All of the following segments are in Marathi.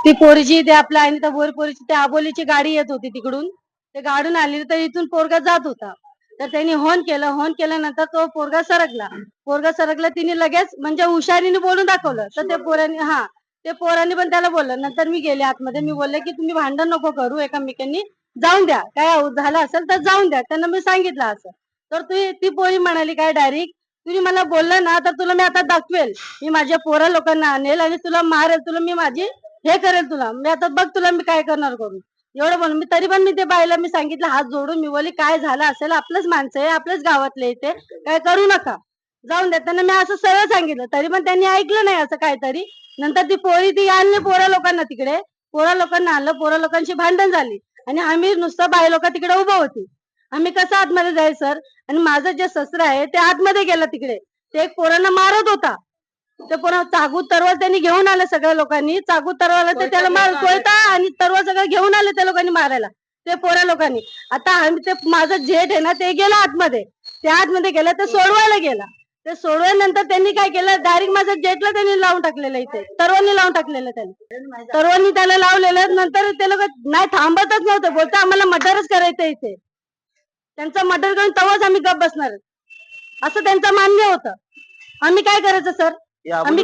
ती पोरीची ते आपल्या आणि त्या पोरीची त्या आबोलीची गाडी येत होती तिकडून, ते गाडून आली तर इथून पोरगा जात होता. तर त्यांनी हॉर्न केल्यानंतर तो पोरगा सरकला तिने लगेच म्हणजे हुशारीने बोलून दाखवलं. तर ते पोरांनी पण त्याला बोललं. नंतर मी गेले आतमध्ये, मी बोलले की तुम्ही भांडण नको करू एकमेकांनी, जाऊन द्या, काय झालं असेल तर जाऊन द्या. त्यांना मी सांगितलं असं. तर ती पोरी म्हणाली काय डायरेक्ट, तुम्ही मला बोललं ना तर तुला मी आता दाखवेल, मी माझ्या पोरा लोकांना आणेल आणि तुला मारेल, तुला मी माझी हे करेल, तुला मी आता बघ तुला मी काय करणार करून. एवढं म्हणून मी तरी पण मी ते बाईला मी सांगितलं हात जोडून, मी बोलली काय झालं असेल, आपलंच माणसं आहे, आपल्याच गावातले इथे काय करू नका, जाऊन द्या. त्यांना मी असं सरळ सांगितलं, तरी पण त्यांनी ऐकलं नाही असं काहीतरी. नंतर ती पोरी ती आणली पोरा लोकांना तिकडे, पोरा लोकांना आणलं, पोरा लोकांची भांडण झाली आणि आम्ही नुसतं बाई लोक तिकडे उभं होती. आम्ही कसं आतमध्ये जायचं सर? आणि माझं जे ससरा आहे ते आतमध्ये गेलं तिकडे, ते एक पोरांना मारत होता. ते पोरा चाकू तरवार त्यांनी घेऊन आले, सगळ्या लोकांनी चाकू तरवार ते त्याला मार कोयता आणि तरवार सगळं घेऊन आले त्या लोकांनी मारायला, ते पोरा लोकांनी. आता आम्ही ते माझं जेठ आहे ना ते गेलं आतमध्ये, ते आतमध्ये गेलं ते सोडवायला गेला. ते सोडवल्यानंतर त्यांनी काय केलं, डायरेक्ट माझ्या जेटला त्यांनी लावून टाकलेलं, इथे तरवानी लावून टाकलेलं, त्यांनी तरवानी त्याला लावलेलं. नंतर ते लोक नाही थांबतच नव्हतं, बोलतं आम्हाला मर्डरच करायचं इथे, त्यांचा मर्डर करून तेव्हाच आम्ही गप बसणार, असं त्यांचं मान्य होतं. आम्ही काय करायचं सर? आम्ही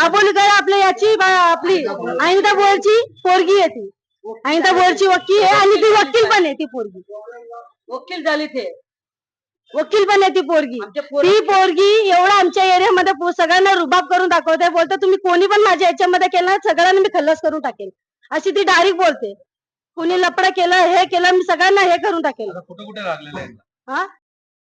आबोली काय आपल्या याची आपली आईंदा बोरची पोरगी आहे ती, आईंदा बोरची वकील आहे आणि ती वकील पण आहे, ती पोरगी वकील झाली, ते वकील पण आहे ती पोरगी. ती पोरगी एवढं आमच्या एरियामध्ये सगळ्यांना रुबाब करून दाखवते, बोलते तुम्ही कोणी पण माझ्या याच्यामध्ये केलं सगळ्यांना मी खल्लास करून टाकेल, अशी ती डायरेक्ट बोलते. कोणी लपडं केलं हे केलं मी सगळ्यांना हे करून टाकेल. कुठे कुठे लागलेलं आहे? हा